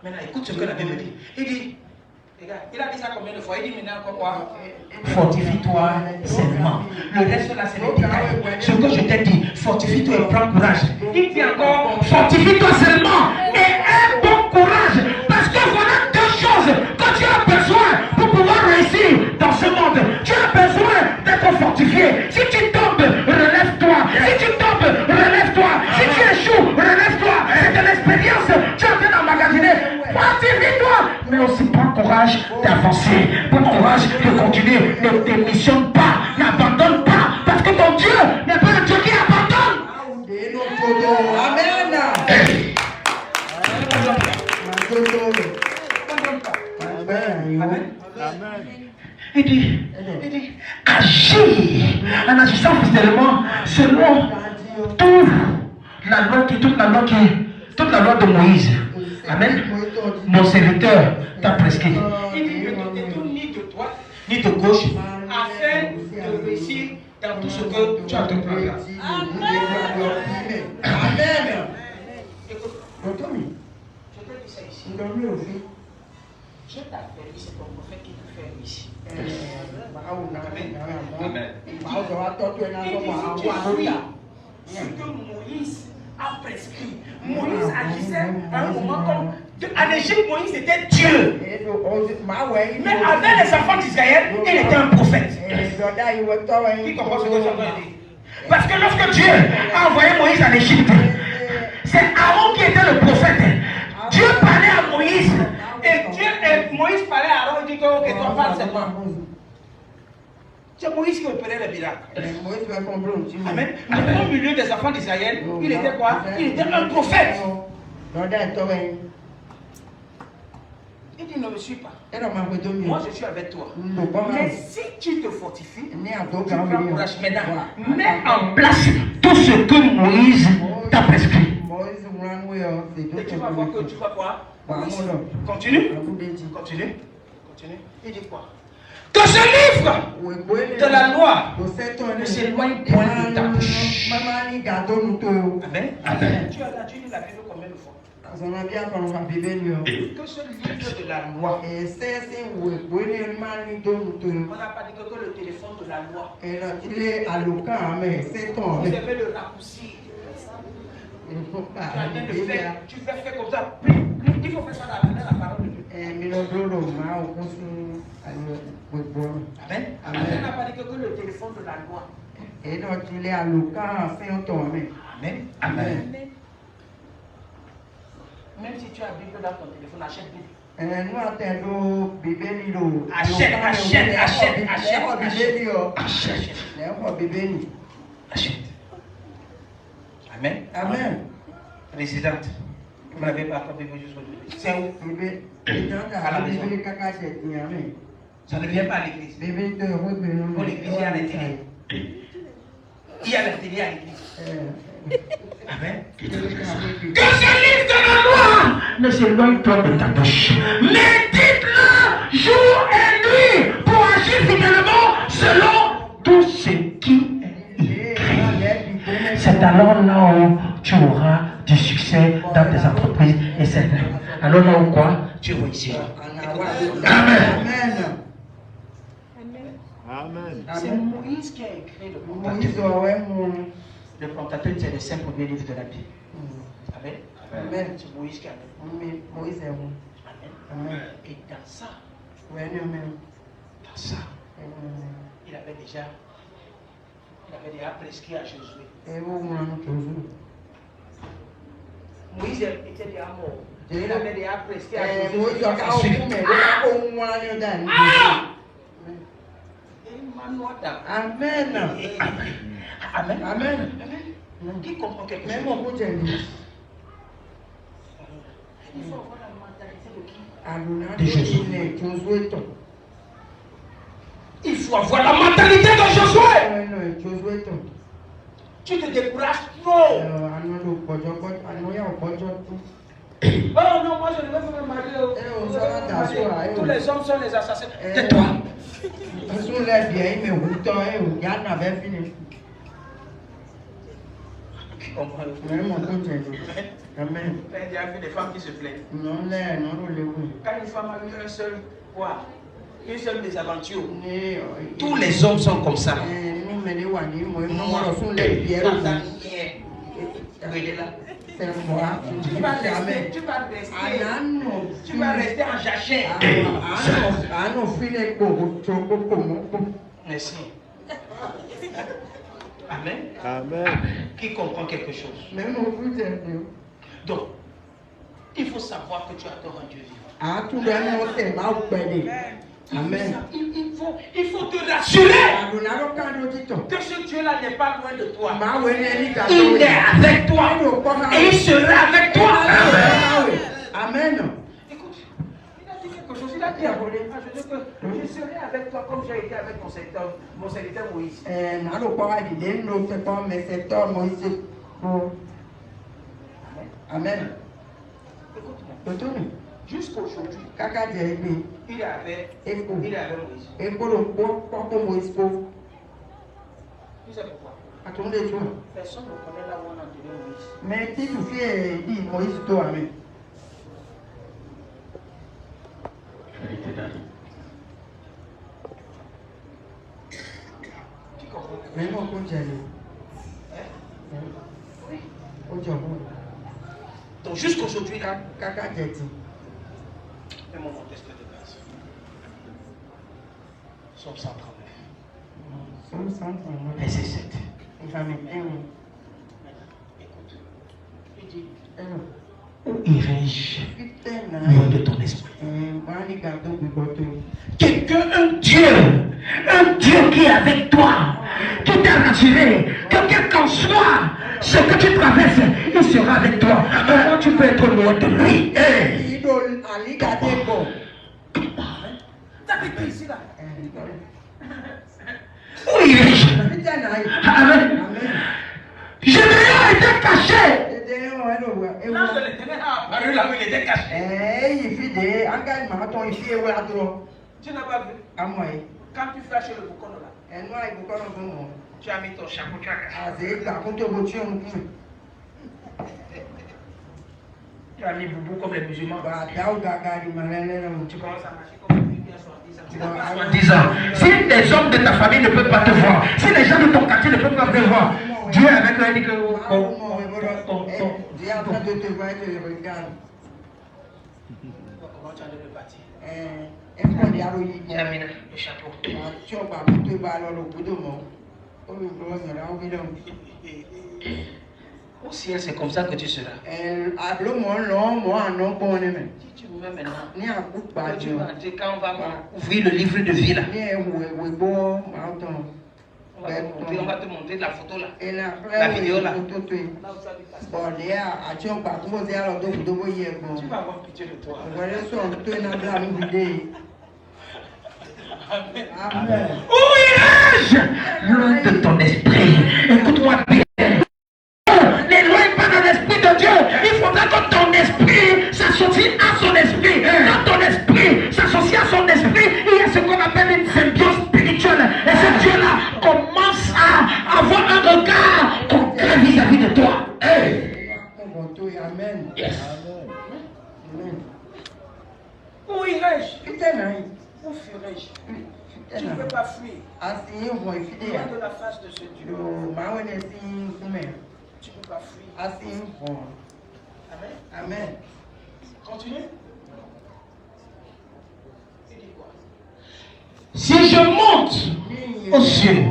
Maintenant, écoute ce que la Bible dit. Il dit, regarde, il a dit ça combien de fois? Il dit maintenant encore quoi? Fortifie-toi seulement. Le reste là, c'est le détail. Ce que je t'ai dit, fortifie-toi et prends courage. Il dit encore, fortifie-toi seulement et aie bon courage. Parce que voilà deux choses que tu as besoin pour pouvoir réussir dans ce monde. Tu as besoin d'être fortifié. Si tu tombes, relève-toi. Si tu tombes, relève-toi. Si tu échoues, relève-toi. C'est de l'expérience. Tu es en train d'emmagasiner. Fortifie-toi, mais aussi prends courage d'avancer. Prends courage de continuer. Ne démissionne pas. N'abandonne pas. Parce que ton Dieu n'est pas un Dieu qui abandonne. Amen. Amen. Il dit, agis en agissant fidèlement selon toute la loi de Moïse. Amen. Mon serviteur t'a prescrit. Il dit, ne te détourne ni de droite ni de gauche afin de dans tout ce que tu as entrepris. Amen. Amen. Écoute, Mon Tommy, je te dis ça ici. nous dormons aussi. Dieu t'a fait, c'est ton prophète qui t'a fait ici. Amen. Ce que Moïse a prescrit. Moïse agissait à un moment comme. En Égypte, Moïse était Dieu. Mais avec les enfants d'Israël, il était un prophète. Qui comprend ce que je veux dire? Parce que lorsque Dieu a envoyé Moïse en Égypte, c'est Aaron qui était le prophète. Dieu parlait à Moïse. Et Moïse parlait à Aaron. Il dit que ok, toi parle seulement. C'est Moïse qui opérait les miracles. Amen. Mais au milieu des enfants d'Israël, il était quoi? Il était un prophète. Il dit ne me suis pas. Moi je suis avec toi. Mais si tu te fortifies, tu prends courage. Maintenant, mets en place tout ce que Moïse t'a prescrit. Et tu vas voir que tu vas quoi? Continue. Continue. Il dit quoi? Que ce livre de la loi ne s'éloigne point de ta bouche. Amen. Amen. Tu as dit la Bible combien de fois? Que ce livre de la loi. On n'a pas dit que le téléphone de la loi. Vous avez le raccourci. Tu vas faire comme ça. Il faut faire ça dans la parole de Dieu. Amen. Amen. On n'a pas dit que le téléphone de la loi. Amen. Amen. Même si tu as Bible dans ton téléphone, achète Bible. Achète. Amen. Amen. Présidente, vous n'avez pas encore Bible jusqu'aujourd'hui. C'est où? À la maison. Ça ne vient pas à l'église. Pour l'église, il y a l'intérêt. Il y a l'intérêt à l'église. Amen. Que ce livre de la loi ne s'éloigne pas de ta bouche. Médite-le jour et nuit pour agir fidèlement selon tout ce qui est écrit. C'est alors là où tu auras du succès dans tes entreprises et c'est alors là où quoi? Tu réussiras. Amen. Amen. C'est Moïse qui a écrit le Pentateuque. Le Pentateuque, c'est le 5 premiers livres de la Bible. Amen. Amen. C'est Moïse qui a écrit. Moïse est bon. Amen. Et dans ça, il avait déjà prescrit à Josué. Moïse était déjà mort. Il avait déjà prescrit à Josué. Amen. Amen. Amen. Qui comprend quelque chose? Il faut avoir la mentalité de qui? De Josué. Il faut avoir la mentalité de Josué. Tu te décourages trop. Oh non, moi je ne veux pas me marier. Tous les hommes sont les assassins. Tais-toi. Amen. Il y a des femmes qui se plaignent. Quand une femme a eu une seule mésaventure, tous les hommes sont comme ça. Tu vas rester en jachère. Merci. Amen. Amen. Qui comprend quelque chose? Donc, il faut savoir que tu as tort en Dieu vivant. Amen. Il faut te rassurer que ce Dieu-là n'est pas loin de toi. Il est avec toi. Et il sera avec toi. Amen. Écoute, il a dit quelque chose. Il a dit à je serai avec toi comme j'ai été avec mon serviteur Moïse. Amen. Écoute-moi. Jusqu'à aujourd'hui, il avait Moïse. Tu sais pourquoi? Personne ne connaît là où on a enterré Moïse. Mais si tu fais dit Moïse toi, mais. Tu comprends? Mais non, on continue. Oui. On dit bon. Donc jusqu'aujourd'hui, là, Caca dit. c'est mon contexte de base. Somme 139. Somme 139. Verset 7. Jamais. Écoute. Il dit, Où irai-je loin de ton esprit? Quelqu'un, un Dieu qui est avec toi, qui t'a rassuré, que quel qu'en soit ce que tu traverses, il sera avec toi. Comment tu peux être loin de lui? T'habites ici là. Où irai-je? Amen. Je n'ai été caché. Là, je l'éternel a apparu là où il était caché. Tu n'as pas vu? Quand tu fais chez le boucon là, tu as mis ton chapeau, tu as caché. Tu as mis boubou comme les musulmans. Tu commences à marcher comme une bien soi-disant. Si les hommes de ta famille ne peuvent pas te voir, si les gens de ton quartier ne peuvent pas te voir, Dieu est avec eux et dit que Dieu est en train de te voir et te regarde. comment tu as de le bâtir? Tu as mis le chapeau. Au ciel, c'est comme ça que tu seras. Si tu me mets maintenant, tu vas entrer quand on va ouvrir le livre de vie là. On va te montrer la photo là. La vidéo là. Tu vas avoir pitié de toi. Amen. Où irai-je? Loin de ton esprit. Écoute-moi bien. N'éloigne pas de l'esprit de Dieu. Il faudra que ton esprit s'associe à son esprit. Quand ton esprit s'associe à son esprit, il y a ce qu'on appelle une symbiose spirituelle. Et ce Dieu-là commence à avoir un regard concret vis-à-vis de toi. Hey. Amen. Yes. Amen. Où irai-je? Où Où fuirai-je? Tu ne peux pas fuir. Loin de la face de ce Dieu. Tu ne peux pas fuir. Amen. Amen. Continue. Il dit quoi? Si je monte aux cieux,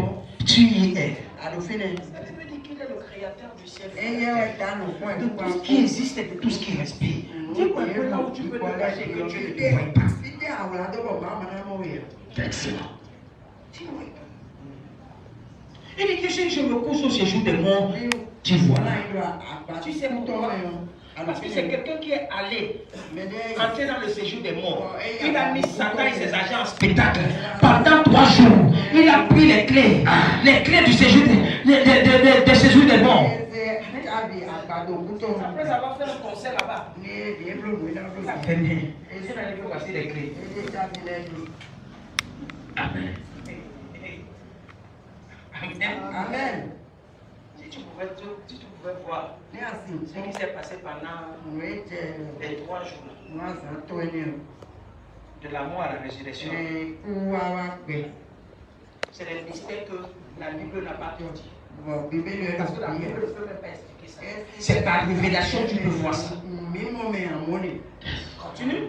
tu y es. La Bible dit qu'il est le créateur du ciel. De tout ce qui existe et de tout ce qui respire. Dis-moi un peu là où tu peux te cacher que Dieu ne te voit pas. Excellent. Dis-moi. Il dit que si je me couche au séjour des morts, tu vois. Tu sais pourquoi? Parce que c'est quelqu'un qui est allé entrer dans le séjour des morts. Il a mis Satan et ses agents en spectacle pendant 3 jours. Il a pris les clés du séjour des séjours des morts. Après avoir fait un concert là-bas, il a gagné. Et il a dit voici les clés. Amen. Amen. Si tu pouvais voir ce qui s'est passé pendant les 3 jours de la mort à la résurrection, c'est le mystère que la Bible n'a pas tout dit. Parce que la Bible ne peut même pas expliquer ça. C'est par révélation que tu peux voir ça. Continue.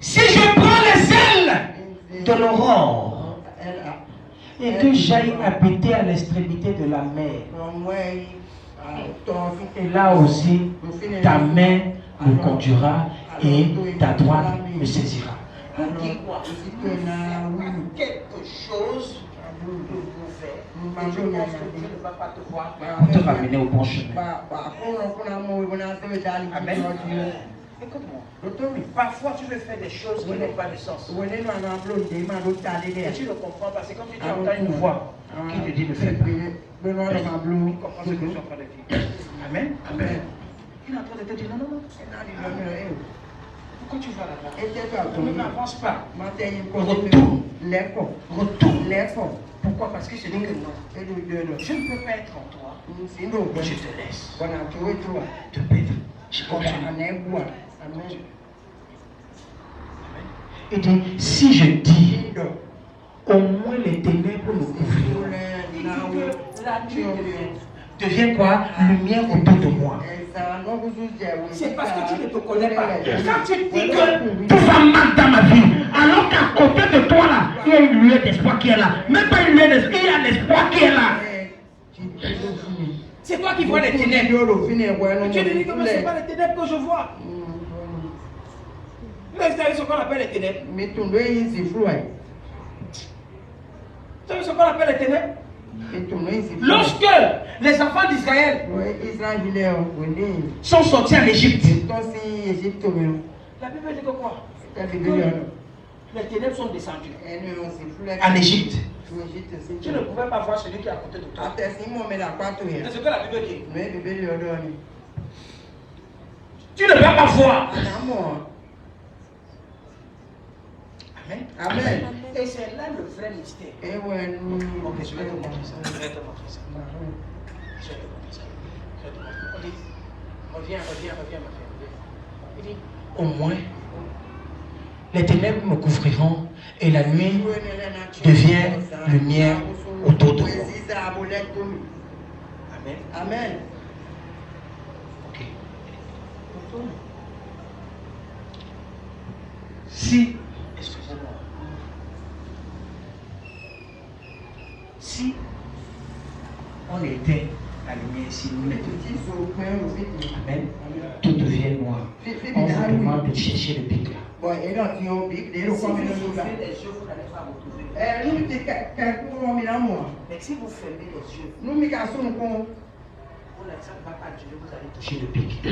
Si je prends les ailes de l'aurore et que j'aille habiter à l'extrémité de la mer, et là aussi ta main me conduira et ta droite me saisira. Dis quoi? Quelque chose de mauvais, et tu penses que Dieu ne va pas te voir pour te ramener au bon chemin. Amen. Écoute-moi. Parfois tu veux faire des choses qui n'ont pas de sens. Et tu ne comprends pas. C'est comme si tu entends une voix qui te dit ne fais pas. Tu comprends ce que je suis en train de dire. Amen. Amen. Il est en train de te dire non, non, non. Pourquoi tu vas là-bas? Ne n'avance pas. Retourne. Pourquoi? Parce que je dis que non. Je ne peux pas être en toi. Je te laisse. Te pète. Je continue. Et donc, si je dis, au moins les ténèbres me couvrent. La nuit devient quoi? Lumière autour de moi. C'est parce que tu ne te connais pas. Quand tu dis que tout va mal dans ma vie, alors qu'à côté de toi là, il y a une lueur d'espoir qui est là. Même pas une lueur d'espoir, il y a l'espoir qui est là. C'est toi qui vois les ténèbres. Tu te dis que ce n'est pas les ténèbres que je vois. Mais vous savez ce qu'on appelle les ténèbres? Vous savez ce qu'on appelle les ténèbres? Lorsque les enfants d'Israël sont sortis en Égypte, la Bible dit que quoi? Les ténèbres sont descendues en Égypte. Tu ne pouvais pas voir celui qui est à côté de toi. C'est ce que la Bible dit. Tu ne peux pas voir. Amen. Amen. Et c'est là le vrai mystère. Ok, je vais te montrer ça. Reviens. Il dit, au moins, les ténèbres me couvriront et la nuit devient lumière autour de moi. Amen. Amen. Ok. Si, excusez-moi, si on était la lumière ici, nous l'étions. Amen. Tout devient noir. On vous demande de chercher le pic là. Mais si vous fermez les yeux, vous n'allez pas Dieu, vous allez toucher le pic. Je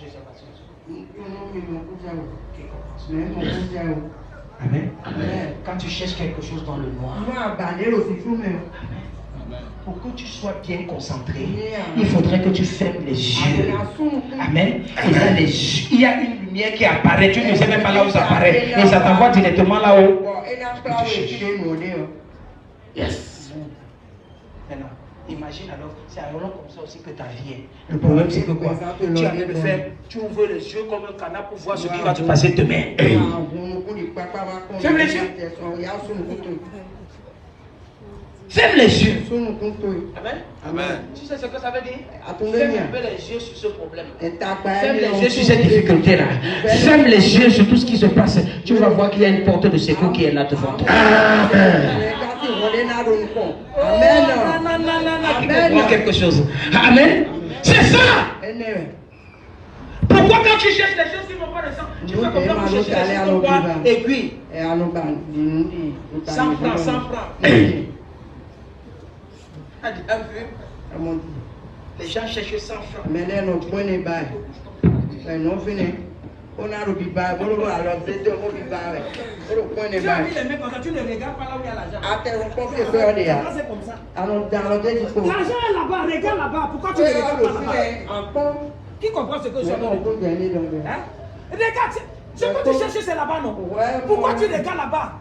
sais pas. Amen. Amen. Quand tu cherches quelque chose dans le noir, pour que tu sois bien concentré, il faudrait que tu fermes les yeux. Amen. Et là, il y a une lumière qui apparaît. Tu ne sais même pas là où ça apparaît. Et ça t'envoie directement là-haut. Yes. Maintenant, imagine alors, c'est à Roland comme ça aussi que ta vie est. Le problème, c'est que quoi? Tu as envie de faire, tu ouvres les yeux comme un canard pour voir ce qui va te passer demain. Ferme les yeux. Ferme les yeux. Amen. Amen. Tu sais ce que ça veut dire? Ferme un peu les yeux sur ce problème. Ferme les yeux sur cette difficulté-là. Ferme les yeux sur tout ce qui se passe. Tu vas voir qu'il y a une porte de secours qui est là devant toi. Amen. Amen. Amen. Quelque chose. Amen. C'est ça. Pourquoi quand tu cherches les choses qui n'ont pas de sens, tu fais comme ça pour chercher les choses qui n'ont pas aiguille? 100 francs, 100 francs. Les gens cherchent 100 francs. Mais là, on point les bails. Non, fini. On a le bibac, on a alors c'est deux mots bibac. On point les bails. Tu ne regardes pas là où il y a l'argent. Attends, on peut faire des gars. C'est comme ça. Alors, dans le dé, l'argent est là-bas, regarde là-bas. Pourquoi tu ne regardes pas là-bas? Qui comprend ce que je dis? Regarde, ce que tu cherches, c'est là-bas, non? Pourquoi tu regardes là-bas?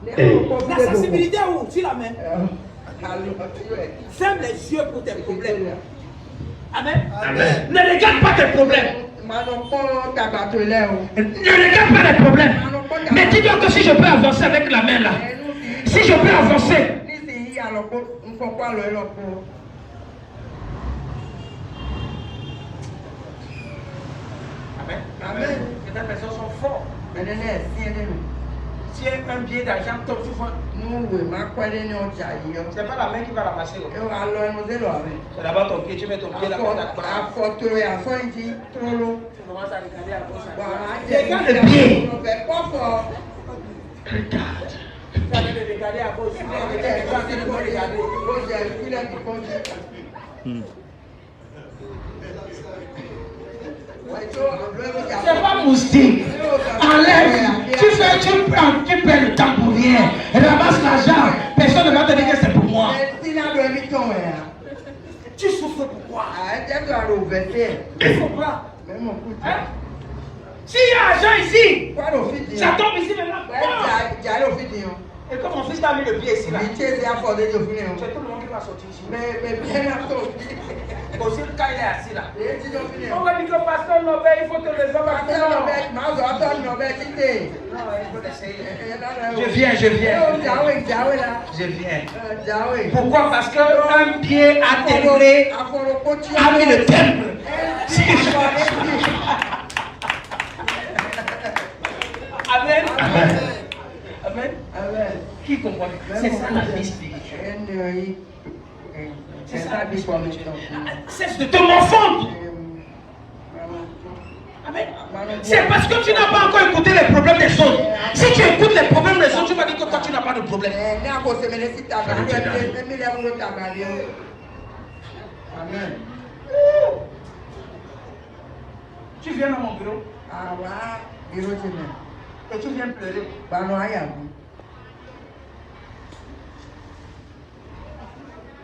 La sensibilité où? Tu la mets? Ferme les yeux pour tes problèmes. Amen. Amen. Ne regarde pas tes problèmes. Ne regarde pas les problèmes. Mais dis-toi que si je peux avancer avec la main là, si je peux avancer. Amen. Amen. Certaines personnes sont fortes. Si un billet d'argent tombe, tu vois. C'est pas la main qui va ramasser. C'est d'abord ton pied, tu mets ton pied là. Tu commences à regarder à gauche. Regarde le pied. Regarde. Tu vas regarder à gauche. C'est pas moustique. Enlève. Tu perds le temps pour rien. Ramasse l'argent. Personne ne va te dire que c'est pour moi. Tu souffres pourquoi? Il faut pas. Hein? S'il y a argent ici, ça tombe ici maintenant. Et comme mon fils t'a mis le pied ici là, c'est tout le monde qui va sortir ici. Mais aussi quand il est assis là. On va dire que pasteur Nobel, il faut que les hommes Je viens. Pourquoi? Parce qu'un pied a déroulé, a mis le temple. Amen. Amen. Qui comprend? C'est ça la vie spirituelle. C'est ça la vie spirituelle. Cesse de te morfondre. Amen. C'est parce que tu n'as pas encore écouté les problèmes des autres. Si tu écoutes les problèmes des autres, tu vas dire que toi tu n'as pas de problème. Amen. Tu viens dans mon bureau. Et tu viens pleurer.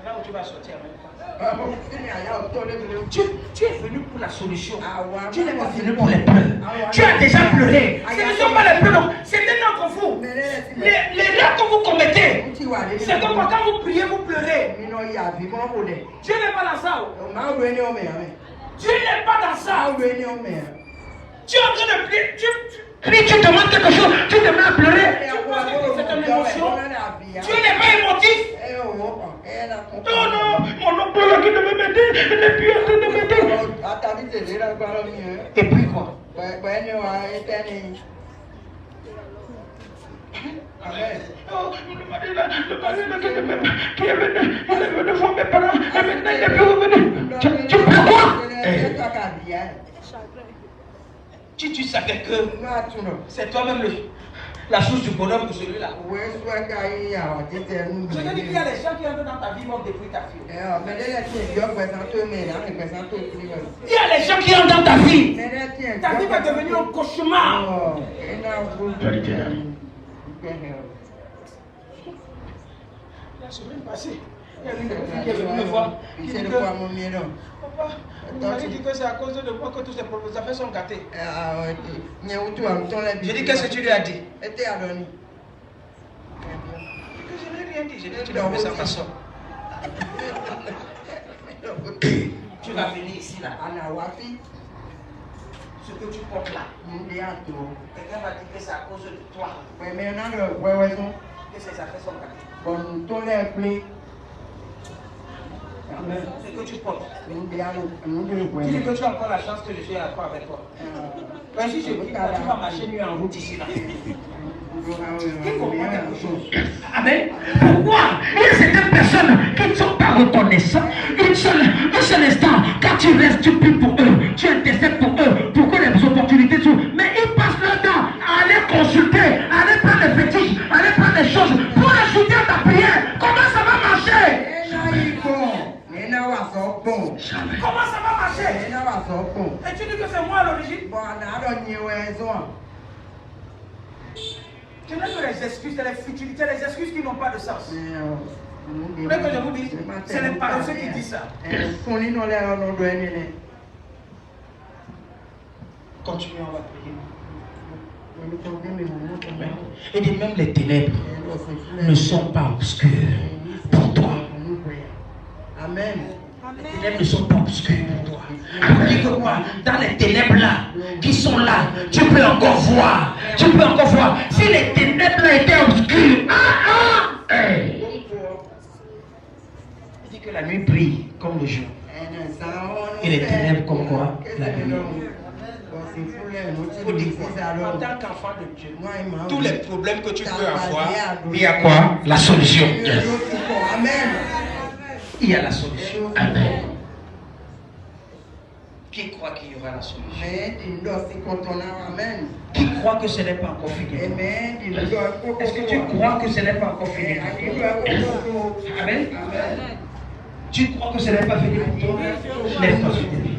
Là où tu vas sortir en même temps. Tu es venu pour la solution. Tu n'es pas venu pour les pleurs. Tu as déjà pleuré. Ce ne sont pas les pleurs, c'est un entre vous. L'erreur que vous commettez, c'est que quand vous priez, vous pleurez. Dieu n'est pas dans ça. Dieu n'est pas dans ça. Tu es en train de prier. Tu demandes quelque chose, tu te mets à pleurer. C'est une émotion. Tu n'es pas émotif. Non, mon oncle là qui devait m'aider, il n'est plus en train de m'aider. Et puis quoi? Qui est venu, il est venu voir mes parents, et maintenant il n'est plus revenu. Tu peux quoi? Tu savais que c'est toi-même la source du bonheur pour celui-là. Je te dis qu'il y a des gens qui entrent dans ta vie vont détruire ta fille. Il y a des gens qui entrent dans ta vie. Ta vie va devenir un cauchemar. La semaine passée, il y a une fille qui est venue me voir. Qui dit que, papa, vous m'avez dit que c'est à cause de moi que tous ces affaires sont gâtées. Je dis, qu'est-ce que tu lui as dit? Je n'ai rien dit. Je dis, tu dois faire sa façon. Tu vas venir ici là. Ce que tu portes là. Quelqu'un va dire que c'est à cause de toi. Que ces affaires sont gâtées. Ce que tu portes. Tu dis que tu as encore la chance que je suis à toi avec toi. Mais si je dis que tu vas marcher nuit en route ici là. Qui comprend quelque chose? Amen. Pourquoi il y a certaines personnes qui ne sont pas reconnaissantes? Un seul instant, quand tu restes, tu pries pour eux, tu intercèdes pour eux, pour que les opportunités soient. Mais ils passent leur temps à aller consulter, à aller prendre des fétiches, à aller prendre des choses pour ajouter à ta prière. Comment ça va marcher? Comment ça va marcher? Et tu dis que c'est moi à l'origine? Ce n'est que les excuses, c'est les futilités, les excuses qui n'ont pas de sens. Mais que je vous dise, c'est les paresseux qui disent ça. Continuez, on va prier. Et dit même les ténèbres ne sont pas obscures pour toi. Amen. Les ténèbres ne sont pas obscures pour toi. Dis que quoi? Dans les ténèbres là, qui sont là, tu peux encore voir. Tu peux encore voir. Si les ténèbres là étaient obscures, il dit que la nuit brille comme le jour. Et les ténèbres comme quoi? La nuit. Il faut dire quoi? En tant qu'enfant de Dieu, tous les problèmes que tu peux avoir, il y a quoi? La solution. Yes. Amen. Il y a la solution. Amen. Qui croit qu'il y aura la solution? Qui croit que ce n'est pas encore fini? Est-ce que tu crois que ce n'est pas encore fini? Amen. Tu crois que ce n'est pas fini pour toi? Lève-toi sur tes pieds.